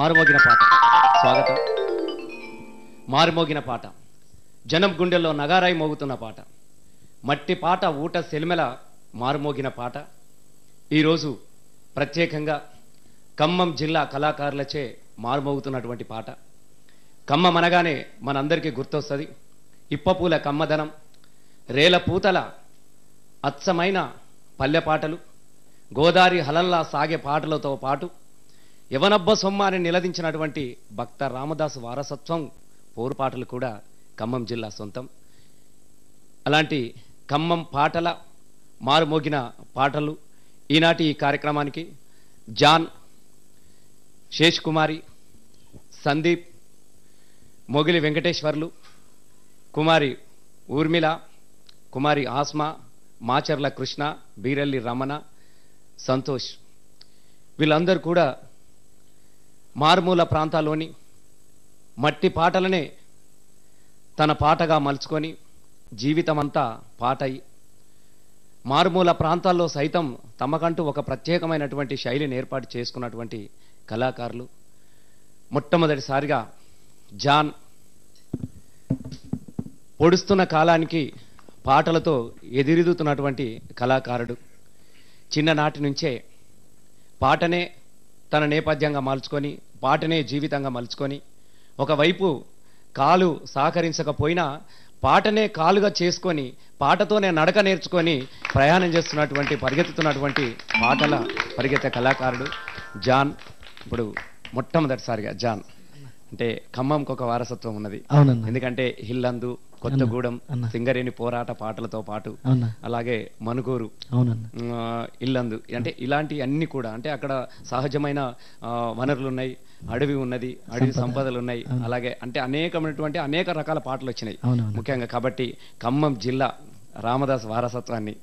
మారుమోగిన పాట. స్వాగతం. మారుమోగిన పాట, జనం గుండెల్లో నగారాయి మోగుతున్న పాట, మట్టి పాట ఊట సెలిమెల మారుమోగిన పాట. ఈరోజు ప్రత్యేకంగా ఖమ్మం జిల్లా కళాకారులచే మారుమోగుతున్నటువంటి పాట. ఖమ్మం అనగానే మనందరికీ గుర్తొస్తుంది ఇప్పపూల కమ్మదనం, రేల పూతల అచ్చమైన పల్లె పాటలు, గోదారి హలల్లా సాగే పాటలతో పాటు యవనబ్బ సొమ్మ అని నిలదించినటువంటి భక్త రామదాసు వారసత్వం పోరుపాటలు కూడా ఖమ్మం జిల్లా సొంతం. అలాంటి ఖమ్మం పాటల మారుమోగిన పాటలు ఈనాటి ఈ కార్యక్రమానికి జాన్, శేష్ కుమారి, సందీప్, మొగిలి వెంకటేశ్వర్లు, కుమారి ఊర్మిళ, కుమారి ఆస్మా, మాచర్ల కృష్ణ, బీరెల్లి రమణ, సంతోష్, వీళ్ళందరూ కూడా మారుమూల ప్రాంతాల్లోని మట్టి పాటలనే తన పాటగా మలుచుకొని జీవితమంతా పాటయి మారుమూల ప్రాంతాల్లో సైతం తమకంటూ ఒక ప్రత్యేకమైనటువంటి శైలిని ఏర్పాటు చేసుకున్నటువంటి కళాకారులు. మొట్టమొదటిసారిగా జాన్ పొడుస్తున్న కాలానికి పాటలతో ఎదిరిదుతున్నటువంటి కళాకారుడు. చిన్ననాటి నుంచే పాటనే తన నేపథ్యంగా మలుచుకొని, పాటనే జీవితంగా మలుచుకొని, ఒకవైపు కాలు సహకరించకపోయినా పాటనే కాలుగా చేసుకొని, పాటతోనే నడక నేర్చుకొని ప్రయాణం చేస్తున్నటువంటి, పరిగెత్తుతున్నటువంటి పాటల పరిగెత్తే కళాకారుడు జాన్. ఇప్పుడు మొట్టమొదటిసారిగా జాన్ అంటే ఖమ్మంకి ఒక వారసత్వం ఉన్నది. ఎందుకంటే హిల్లందు, కొత్తగూడెం, సింగరేణి పోరాట పాటలతో పాటు అలాగే మనుగూరు, ఇల్లందు, అంటే ఇలాంటి అన్ని కూడా అంటే అక్కడ సహజమైన వనరులు ఉన్నాయి, అడవి ఉన్నది, అడవి సంపదలు ఉన్నాయి, అలాగే అంటే అనేక రకాల పాటలు వచ్చినాయి ముఖ్యంగా. కాబట్టి ఖమ్మం జిల్లా రామదాస్ వారసత్వాన్ని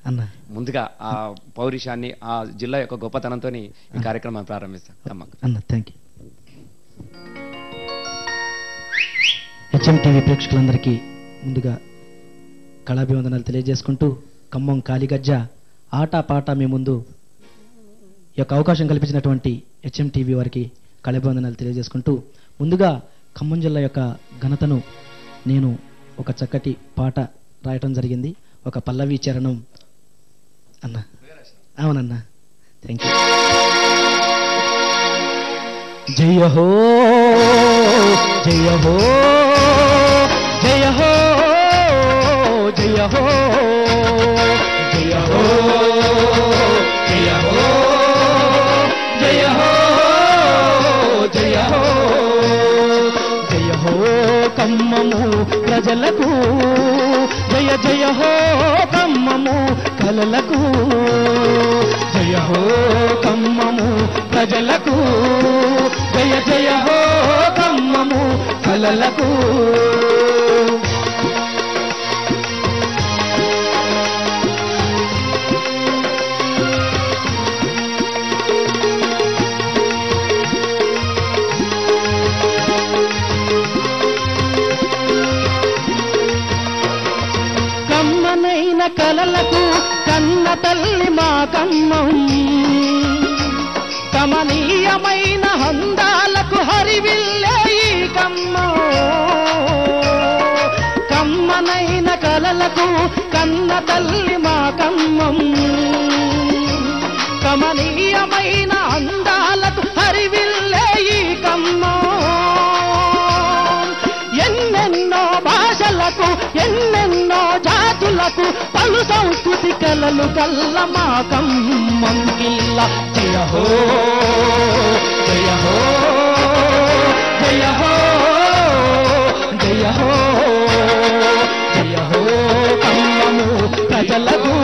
ముందుగా ఆ పౌరుషాన్ని, ఆ జిల్లా యొక్క గొప్పతనంతో ఈ కార్యక్రమాన్ని ప్రారంభిస్తాం. ఖమ్మం. హెచ్ఎం టీవీ ప్రేక్షకులందరికీ ముందుగా కళాభివందనాలు తెలియజేసుకుంటూ, ఖమ్మం కాళీగజ్జ ఆట పాట మీ ముందు ఈ యొక్క అవకాశం కల్పించినటువంటి హెచ్ఎం టీవీ వారికి కళాభివందనాలు తెలియజేసుకుంటూ, ముందుగా ఖమ్మం జిల్లా యొక్క ఘనతను నేను ఒక చక్కటి పాట రాయటం జరిగింది. ఒక పల్లవి చరణం అన్న. అవునన్నా, థ్యాంక్ యూ. జయ హో జయ హో జయ హో జయ హో జయ హో జయ హో జయ హో జయ హో జయ హో ఖమ్మము ప్రజలకు, జయ జయ హో ఖమ్మము కలలకు, జయ హో ఖమ్మము ప్రజలకు, జయ జయ హో ఖమ్మము కలలకు. కమ్మనైన కలలకు కన్న తల్లి మా ఖమ్మం, కమనీయమైన హందాలకు హరివిల్లే ఈ ఖమ్మం. కమ్మనైన కలలకు కన్న తల్లి మా ఖమ్మం, కమనీయమైన అందాలకు హరివిల్లే ఈ ఖమ్మం. ఎన్నెన్నో భాషలకు, ఎన్నెన్నో జాతులకు, పలు సంస్కృతి కలలు కల్ల మా ఖమ్మం కిల్ల. జయ హో జయ హో జయ హో జయ హో జయ హో ఖమ్మము ప్రజలకు,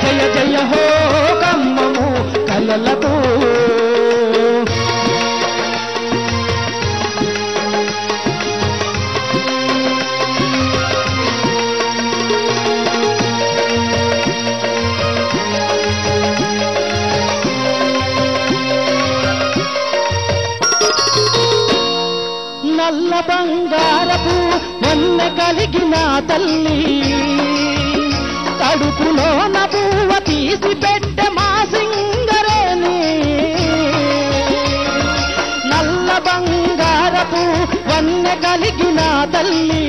జయ జయ హో ఖమ్మము కలలకు. నల్ల బంగారపు వెన్నె కలిగిన తల్లి, కడుపులోన పువ్వ తీసి పెట్టె మా సింగరేణి. నల్ల కలిగిన తల్లి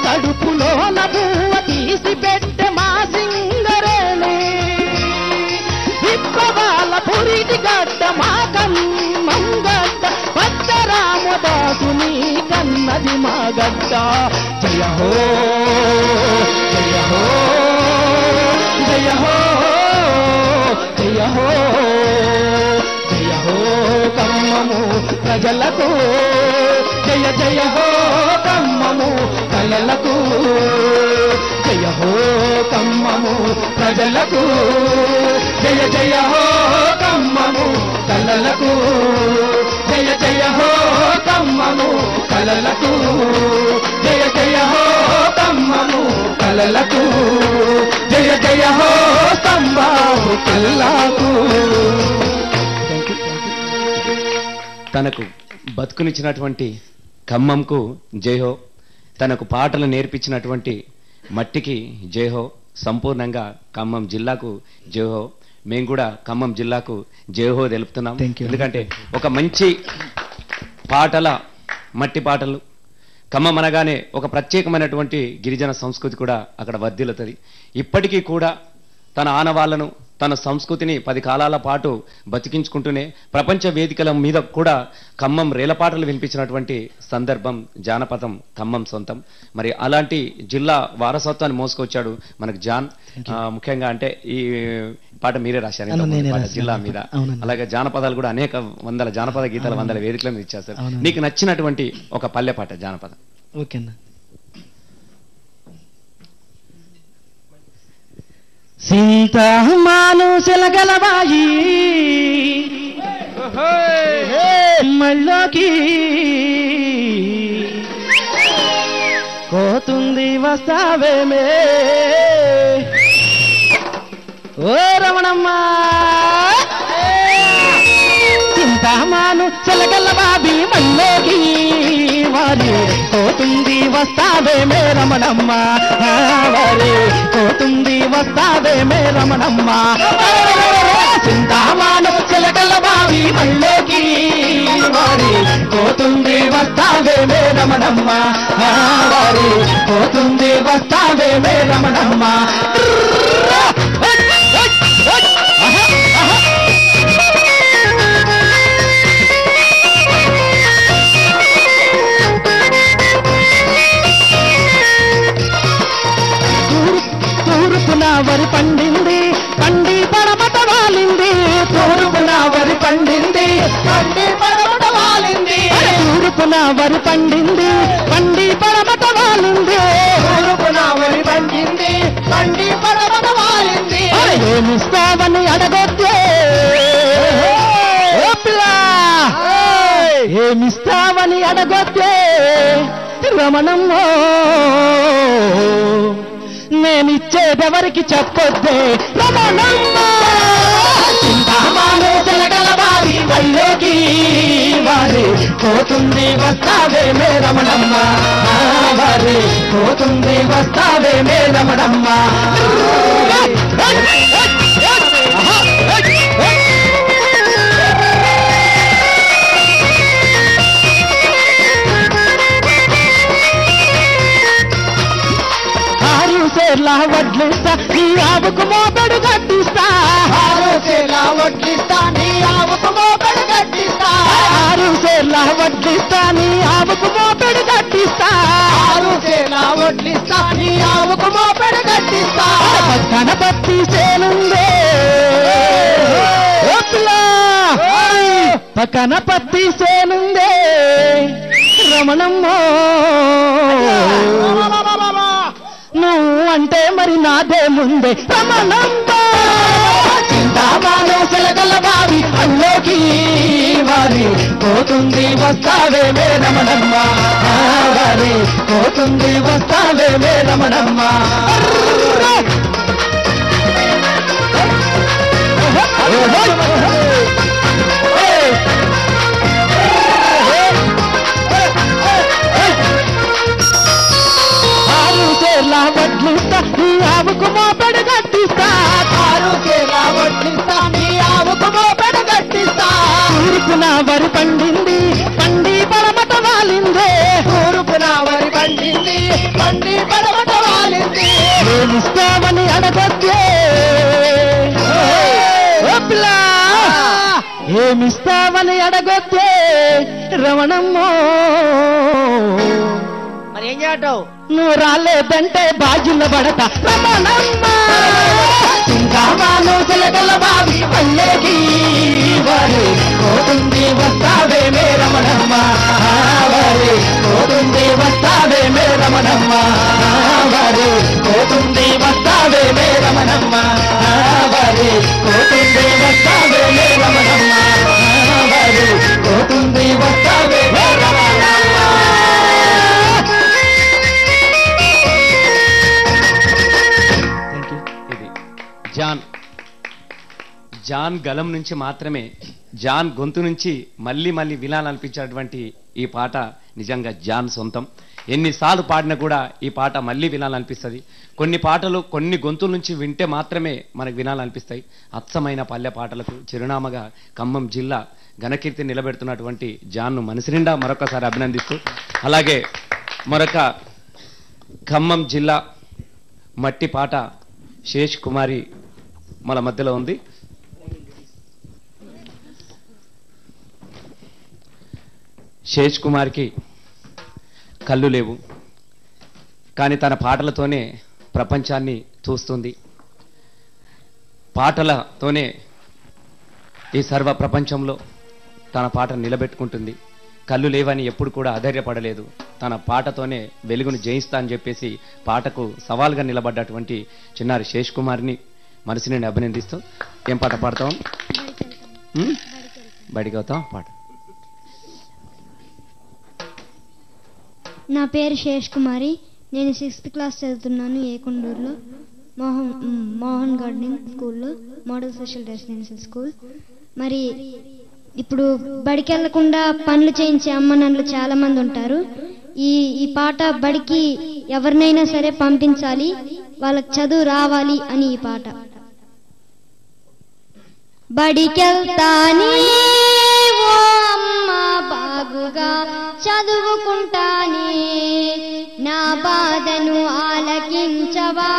కడుపులో నవ్వ తీసి పెట్టె మా సింగరేణి విప్పవాల పురిటి గడ్డ మా కన్నం గడ్డ పచ్చరామదాసుని కన్నది మా గడ్డ జయ హో జయ హో జయ హో జయ హో జయ హో కమ్మము ప్రజలకు జయ జయ హో కమ్మము కలలకు జయ హో కమ్మము ప్రజలకు జయ జయ హో కమ్మము కలలకు జయ జయ హో కమ్మము కలలకు జయ జయ హో కమ్మము కలలకు జయ జయ హో కమ్మము కలలకు. తనకు బతుకునిచ్చినటువంటి ఖమ్మంకు జయహో, తనకు పాటలు నేర్పించినటువంటి మట్టికి జయహో, సంపూర్ణంగా ఖమ్మం జిల్లాకు జయహో. మేము కూడా ఖమ్మం జిల్లాకు జయహో తెలుపుతున్నాం. ఎందుకంటే ఒక మంచి పాటల మట్టి పాటలు ఖమ్మం అనగానే ఒక ప్రత్యేకమైనటువంటి గిరిజన సంస్కృతి కూడా అక్కడ వర్ధిల్లుతుంది. ఇప్పటికీ కూడా తన ఆనవాళ్లను తన సంస్కృతిని 10 కాలాల పాటు బతికించుకుంటూనే ప్రపంచ వేదికల మీద కూడా ఖమ్మం రేలపాటలు వినిపించినటువంటి సందర్భం జానపదం ఖమ్మం సొంతం. మరి అలాంటి జిల్లా వారసత్వాన్ని మోసుకొచ్చాడు మనకు జాన్. ముఖ్యంగా అంటే ఈ పాట మీరే రాశారు జిల్లా మీద. అలాగే జానపదాలు కూడా అనేక వందల జానపద గీతాలు 100 వేదికల మీద ఇచ్చేస్తారు. నీకు నచ్చినటువంటి ఒక పల్లె పాట జానపదం. ఓకేనా. సీతామాను సెలగలబాయి మళ్ళోకి కోతుంది వస్తావేమే ఓ రమణమ్మ చింతామాను సెలగల బాబి మళ్ళోకి వారి కోతుంది వస్తావేమే రమణమ్మ వారి కోతుంది వస్తావేమే రమణమ్మ చింతామాను సెలగల బాబి మళ్ళోకి వారి కోతుంది వస్తావేమే రమణమ్మ వారి కోతుంది వస్తావేమే రమణమ్మ. వరి పండింది పండి పడమట వాలింది తూర్పున వరి పండింది పండి పడమట వాలింది తూర్పున వరి పండింది పండి పడమట వాలింది తూర్పున వరి పండింది పండి పడమట వాలింది ఏమిస్తావని అడగొద్దే ఏమిస్తావని అడగొద్దే రమణమ్మో నేనిచ్చేదెవరికి చెప్పొద్దే రమణమ్మ చింతామాను సెలగల బావి వల్లోకి వారి పోతుంది వస్తావేమే రమణమ్మ వారి పోతుంది వస్తావేమే రమణమ్మ. సేర్లా వడ్లిస్తా నీ ఆవుకు మోపెడు కట్టిస్తా సేర్లా వడ్లిస్తా నీ ఆవుకు మోపెడు కట్టిస్తా సేర్లా వడ్లిస్తా నీ ఆవుకు మోపెడు కట్టిస్తా సేర్లా వడ్లిస్తా నీ ఆవుకు మోపెడు కట్టిస్తా పక్కన పత్తి సేనుందే పక్కన పత్తి సేనుందే రమణమ్మో నువ్వు అంటే మరి నాదే ముందే రమణమ్మ చింతామాను సెలగల బావి అల్లోకి వారి పోతుంది వస్తావేమే రమణమ్మ వారి పోతుంది వస్తావేమే రమణమ్మ. వడ్లిస్తా నీ ఆవుకు మోపెడు కట్టిస్తా వడ్లిస్తా నీ ఆవుకు మోపెడు కట్టిస్తా తూర్పున వరి పండింది పండి పడమట వాలింది వరి పండింది పండి పడవట వాలింది ఏమిస్తామని అడగొద్దే ఓ పిల్ల ఏమిస్తామని అడగొద్దే రమణమ్మో మరి ఏం చేయటవు నువ్వు రాలేదంటే బాజుల పడతా రమణమ్మ సింగామాను చిలకల బావి పల్లెకి వారి పోతుంది వస్తావే మే రమణమ్మ వారి పోతుంది వస్తావే మే రమణమ్మ వారి పోతుంది వస్తావే మే రమణమ్మ వారి పోతుంది వస్తావే మే రమణమ్మ వారి పోతుంది వస్తావే మే రమణమ్మ. ఇది జాన్ గలం నుంచి మాత్రమే జాన్ గొంతు నుంచి మళ్ళీ మళ్ళీ వినాలనిపించేటువంటి ఈ పాట నిజంగా జాన్ సొంతం. ఎన్నిసార్లు పాడినా కూడా ఈ పాట మళ్ళీ వినాలనిపిస్తుంది. కొన్ని పాటలు కొన్ని గొంతుల నుంచి వింటే మాత్రమే మనకు వినాలనిపిస్తాయి. అచ్చమైన పల్లె పాటలకు చిరునామాగా ఖమ్మం జిల్లా ఘనకీర్తి నిలబెడుతున్నటువంటి జాన్ను మనసు నిండా మరొకసారి అభినందిస్తూ, అలాగే మరొక ఖమ్మం జిల్లా మట్టి పాట శేష్ కుమారి మన మధ్యలో ఉంది. శేష్ కుమార్కి కళ్ళు లేవు, కానీ తన పాటలతోనే ప్రపంచాన్ని చూస్తుంది. పాటలతోనే ఈ సర్వ ప్రపంచంలో తన పాట నిలబెట్టుకుంటుంది. కళ్ళు లేవని ఎప్పుడు కూడా అధైర్యపడలేదు. తన పాటతోనే వెలుగును జయిస్తా అని చెప్పేసి పాటకు సవాల్గా నిలబడ్డటువంటి చిన్నారి శేష్ కుమార్ని మనసుని అభినందిస్తూ ఏం పాట పాడతాం? బడికి అవుతాం పాట. నా పేరు శేష్ కుమారి. నేను 6th క్లాస్ చదువుతున్నాను ఏకొండూరులో మోహన్ గార్డెనింగ్ స్కూల్లో, మోడల్ సోషల్ రెసిడెన్షియల్ స్కూల్. మరి ఇప్పుడు బడికి వెళ్లకుండా పనులు చేయించే అమ్మ నాన్నలు చాలా మంది ఉంటారు. ఈ పాట బడికి ఎవరినైనా సరే పంపించాలి, వాళ్ళకి చదువు రావాలి అని ఈ పాట. బడికెళ్తానే ఓ అమ్మ బాగుగా చదువుకుంటానే, నా బాధను ఆలకించవా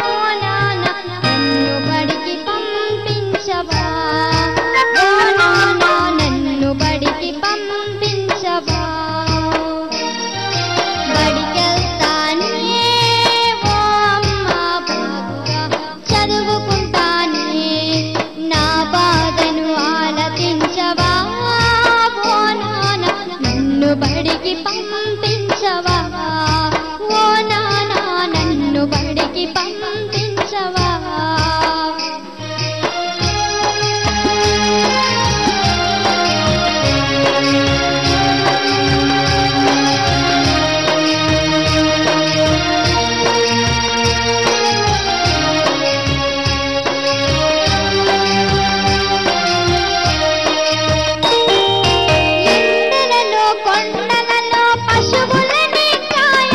ఓ నాన్న, నన్ను బడికి పంపించవా ఓ నాన్న, నన్ను బడికి పంపించవా. బడికెళ్తానే ఓ అమ్మ బాగుగా చదువుకుంటానే, నా బాధను ఆలకించవా ఓ నాన్న, నన్ను బడికి పంపించవా ఓ నాన్న, నన్ను బడికి పంపించవా. ఎండలలో కొండలలో పశువులని కాయ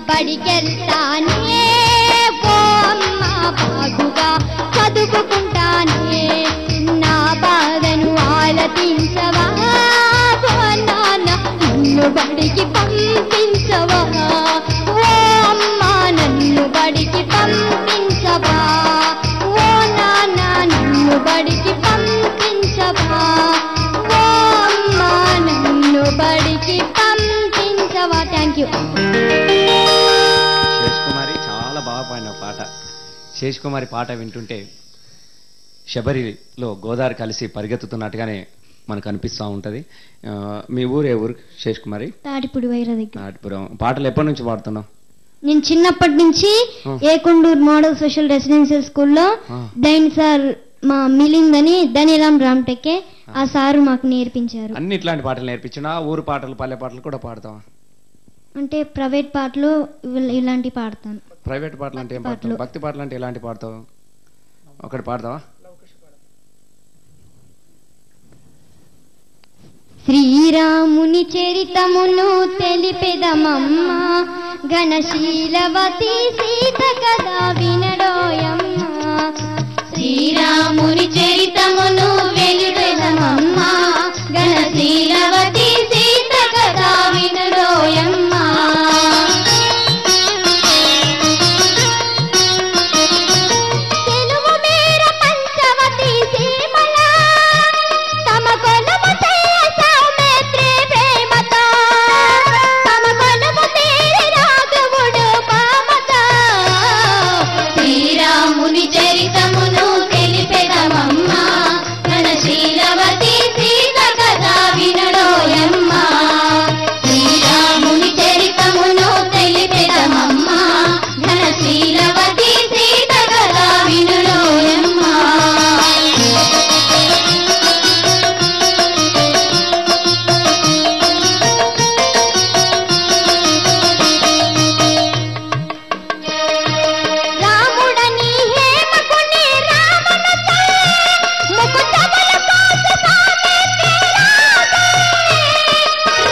బడికెళ్తానే ఓ అమ్మ బాగుగా చదువుకుంటానే నా బాధను ఆలకించవా ఓ నాన్న నన్ను బడికి పంపించవా ఓ అమ్మ నన్ను బడికి పంపించవా ఓ నాన్న నన్ను బడికి పంపించవా ఓ అమ్మ నన్ను బడికి పంపించవా. Thank you. శేషకుమారి చాలా బాగా పాడిన పాట. శేషకుమారి పాట వింటుంటే శబరిలో గోదావరి కలిసి పరిగెత్తుతున్నట్టుగానే మనకు అనిపిస్తూ ఉంటుంది. మీ ఊరు ఏ ఊరు శేషకుమారి? తాడిపూడి వైరా దగ్గర. తాడిపురం. పాటలు ఎప్పటి నుంచి పాడుతున్నావు? నేను చిన్నప్పటి నుంచి ఏకొండూరు మోడల్ స్పెషల్ రెసిడెన్షియల్ స్కూల్లో దైన్ సార్ మా మిలిందని ధనిరామ్ రామ్టెక్కే ఆ సారు మాకు నేర్పించారు. అన్ని ఇట్లాంటి పాటలు నేర్పించినా? ఊరు పాటలు పల్లె పాటలు కూడా పాడతావా? అంటే ప్రైవేట్ పాటలు ఇలాంటి పాడతాను. ప్రైవేట్ పాటలు అంటే ఏం పాడతావు? భక్తి పాటలు అంటే ఎలాంటి పాడతావు? ఒకటి పాడతావా? శ్రీరాముని చరితమును తెలిపెదమమ్మ ఘనశీలవతి సీత కథ వినడోయమ్మ. శ్రీరాముని చరితమును వెలిపెదమమ్మ ఘనశీలవతి సీత కథ వినడోయమ్మ. తెలుగు మేర పంచవతి సీమల తమ కొలుము సౌమిత్రి ప్రేమతో తమ కొలుము తీరి రాఘవుడు పామతో. శ్రీరాముని చరితమును తెలిపెదమమ్మ ఘనశీలవతి సీత కథ వినడోయమ్మ. శ్రీరాముని చరితమును తెలిపెదమమ్మ ఘనశీలవతి సీత కథ వినడోయమ్మ. రాముడని హేమకుని రామనచ ముకుటముల కోస సామెత్రి రాసే.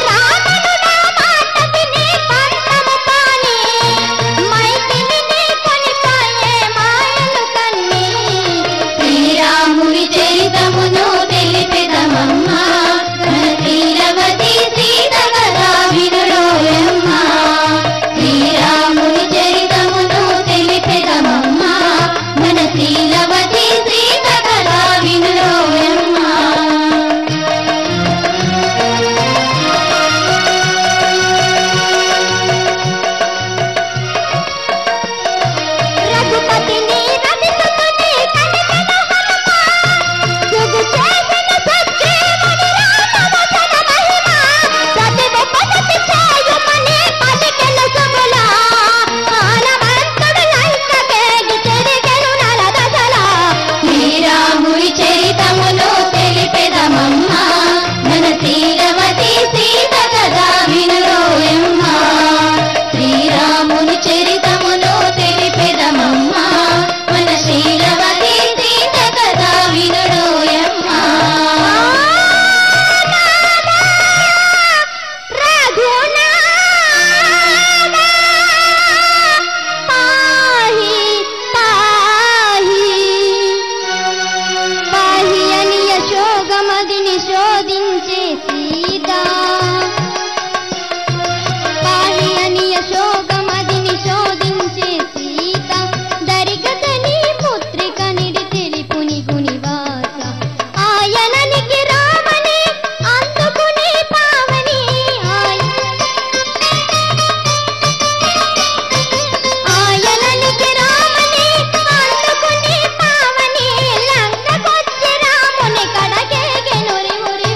రాముడు నా మాట విని పంతము పాని మైథిలిని కొనిపాయే మాయలు కన్ని. శ్రీరాముని చరితమును తెలిపెదమమ్మ ఘనశీలవతి సీత కథ వినడోయమ్మ. శ్రీరాముని చరితమును తెలిపెదమమ్మ ఘనశీలవతి సీత కథ వినడోయమ్మ. రఘుపతిని రవిసుతుని కనిపెద హనుమ సుగు చేసిన సజ్జీవుని రామవచన మహిమ సతివు పసతి చేయుమని పలికెను సుగులా. హనుమంతుడు లంకకేగి తిరిగెను నలదశలా. శ్రీరాముని చరితమును తెలిపెదమమ్మ ఘనశీలవతి సీత కథ వినడోయమ్మ. శ్రీరాముని చరితమును తెలిపెదమమ్మ ఘనశీలవతి సీత కథ వినడోయమ్మ. రఘునాథ పాహి పాహి పాహి అని యశోగమదిని శోధించే సీత. పాహి అని యశోగమదిని శోధించే సీత. దరిగతని ముత్రిక నిడి తెలిపుని గునివాస. ఆయననికి రామని అందుకుని పావని ఆయననికి రామని అందుకుని పావని. లంకకొచ్చి రాముని కడకేగెనురి మురి.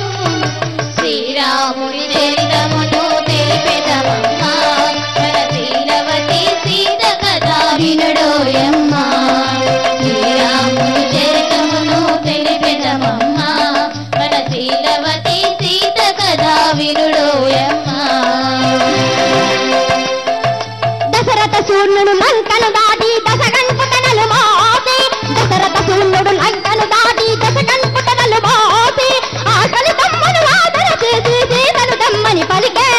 శ్రీరాముని చరితమును తెలిపెదమమ్మ ఘనశీలవతి సీత కథ వినడోయమ్మ. శ్రీరాముని చరితమును తెలిపెదమమ్మ ఘనశీలవతి సీత కథ వినడోయమ్మ. దశరథ సూర్ణుడు లంకను దాటి దశకంఠుటనలు మోసి. దశరథ సూర్ణుడు లంకను దాటి దశకంఠుటనలు మోసి. ఆకలి తమ్మును ఆదర చేసి సీతను తమ్మని పలికే.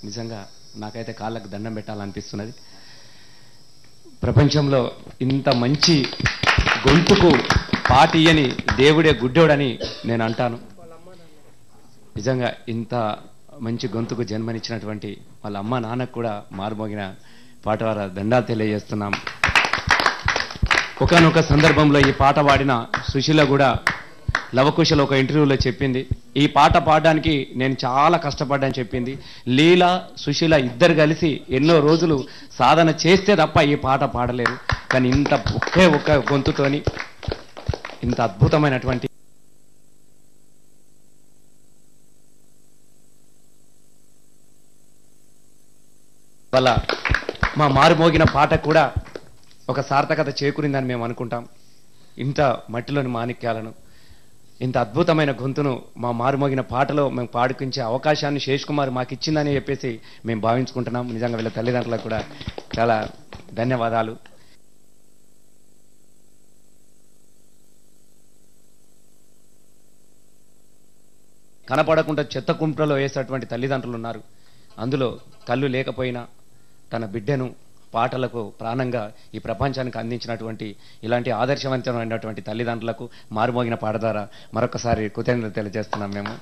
నిజంగా నాకైతే కాళ్ళకు దండం పెట్టాలనిపిస్తున్నది. ప్రపంచంలో ఇంత మంచి గొంతుకు పాటియని దేవుడే గుడ్డోడని నేను అంటాను. నిజంగా ఇంత మంచి గొంతుకు జన్మనిచ్చినటువంటి వాళ్ళ అమ్మ నాన్నకు కూడా మారుమోగిన పాట వారి దండాలు తెలియజేస్తున్నాం. ఒకానొక సందర్భంలో ఈ పాట పాడిన సుశీల కూడా లవకుశలో ఒక ఇంటర్వ్యూలో చెప్పింది, ఈ పాట పాడడానికి నేను చాలా కష్టపడ్డాని చెప్పింది. లీలా సుశీల ఇద్దరు కలిసి ఎన్నో రోజులు సాధన చేస్తే తప్ప ఈ పాట పాడలేరు. కానీ ఇంత ఒకే ఒక్క గొంతుతోని ఇంత అద్భుతమైనటువంటి వల్ల మా మారుమోగిన పాట కూడా ఒక సార్థకత చేకూరిందని మేము అనుకుంటాం. ఇంత మట్టిలోని మాణిక్యాలను, ఇంత అద్భుతమైన గొంతును మా మారుమోగిన పాటలో మేము పాడుకించే అవకాశాన్ని శేష్ కుమార్ మాకు ఇచ్చిందని చెప్పేసి మేము భావించుకుంటున్నాం. నిజంగా వీళ్ళ తల్లిదండ్రులకు కూడా చాలా ధన్యవాదాలు. కనపడకుండా చెత్త కుంట్రలో వేసేటువంటి తల్లిదండ్రులు ఉన్నారు. అందులో కళ్ళు లేకపోయినా తన బిడ్డను పాటలకు ప్రాణంగా ఈ ప్రపంచానికి అందించినటువంటి ఇలాంటి ఆదర్శవంతమైనటువంటి తల్లిదండ్రులకు మారుమోగిన పాట ద్వారా మరొకసారి కృతజ్ఞతలు తెలియజేస్తున్నాం మేము.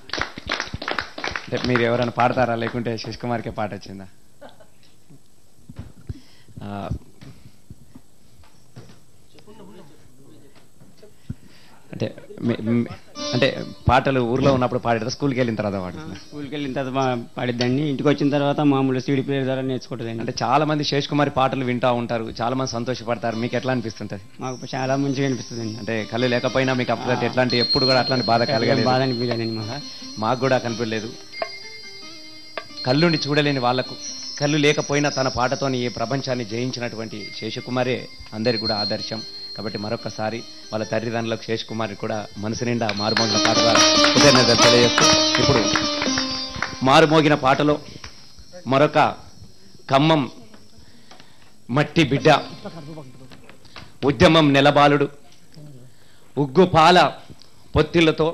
అంటే మీరు ఎవరైనా పాడతారా, లేకుంటే శేష్ కుమార్కే పాట వచ్చిందా? అంటే అంటే పాటలు ఊర్లో ఉన్నప్పుడు పాడేదా, స్కూల్కి వెళ్ళిన తర్వాత పాడుతుంది? స్కూల్కి వెళ్ళిన తర్వాత పాడిద్దండి. ఇంటికి వచ్చిన తర్వాత మామూలు సీడీ ప్లేయర్ ద్వారా నేర్చుకుంటుందండి. అంటే చాలా మంది శేష్ కుమార్ పాటలు వింటూ ఉంటారు, చాలా మంది సంతోషపడతారు. మీకు ఎట్లా అనిపిస్తుంటది? మాకు చాలా మంచిగా అనిపిస్తుందండి. అంటే కళ్ళు లేకపోయినా మీకు అప్పుడు ఎట్లాంటి ఎప్పుడు కూడా అట్లాంటి బాధ కలగలేదు? బాధ అనిపించలేదండి మాకు కూడా కనిపించలేదు. కళ్ళుండి చూడలేని వాళ్లకు కళ్ళు లేకపోయినా తన పాటతోని ఈ ప్రపంచాన్ని జయించినటువంటి శేషకుమారే అందరికి కూడా ఆదర్శం. కాబట్టి మరొకసారి వాళ్ళ తల్లిదండ్రులకు శేష్ కుమార్ కూడా మనసు నిండా మారుమోగిన పాట ద్వారా కృతజ్ఞతలు తెలియజేస్తూ, ఇప్పుడు మారుమోగిన పాటలో మరొక ఖమ్మం మట్టి బిడ్డ, ఉద్యమం నెలబాలుడు, ఉగ్గు పాల పొత్తిళ్లతో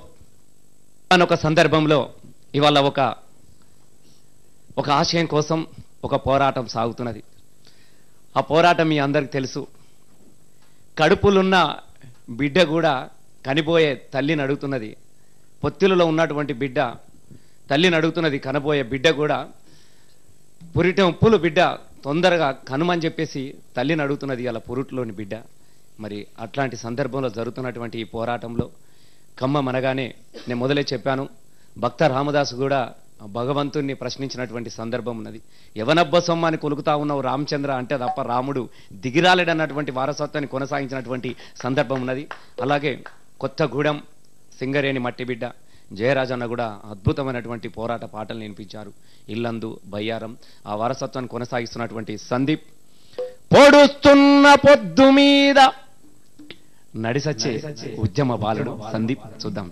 ఒక సందర్భంలో ఇవాళ ఒక ఆశయం కోసం ఒక పోరాటం సాగుతున్నది. ఆ పోరాటం మీ అందరికి తెలుసు. కడుపులున్న బిడ్డ కూడా కనిపోయే తల్లిని అడుగుతున్నది. పొత్తిలలో ఉన్నటువంటి బిడ్డ తల్లిని అడుగుతున్నది. కనబోయే బిడ్డ కూడా పురిటం పులు బిడ్డ తొందరగా కనుమని చెప్పేసి తల్లిని అడుగుతున్నది అలా పురుట్లోని బిడ్డ. మరి అట్లాంటి సందర్భంలో జరుగుతున్నటువంటి ఈ పోరాటంలో ఖమ్మం అనగానే నేను మొదలే చెప్పాను, భక్త రామదాసు కూడా భగవంతుణ్ణి ప్రశ్నించినటువంటి సందర్భం ఉన్నది. యవనబ్బ సొమ్మాన్ని కొలుకుతా ఉన్నావు రామచంద్ర అంటే తప్ప రాముడు దిగిరాలేడన్నటువంటి వారసత్వాన్ని కొనసాగించినటువంటి సందర్భం ఉన్నది. అలాగే కొత్తగూడెం సింగరేణి మట్టి బిడ్డ జయరాజన్న కూడా అద్భుతమైనటువంటి పోరాట పాటలు వినిపించారు. ఇల్లందు బయ్యారం ఆ వారసత్వాన్ని కొనసాగిస్తున్నటువంటి సందీప్, పొడుస్తున్న పొద్దు మీద నడిసచ్చే ఉద్యమ బాలుడు సందీప్. చూద్దాం.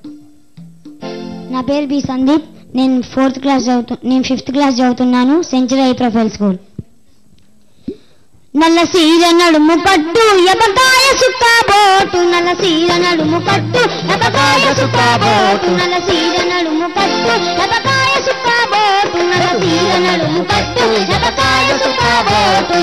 నా పేరు బి సందీప్. నేను ఫిఫ్త్ క్లాస్ చదువుతున్నాను, సెంచరీ హై ప్రొఫైల్ స్కూల్. నల్ల సీర నడుము కట్టు ఎపకాయ సుక్కబోటు, నల్ల సీర నడుము కట్టు ఎపకాయ సుక్కబోటు, నల్ల సీర నడుము కట్టు ఎపకాయ సుక్కబోటు, నల్ల సీర నడుము కట్టు ఎపకాయ సుక్కబోటు.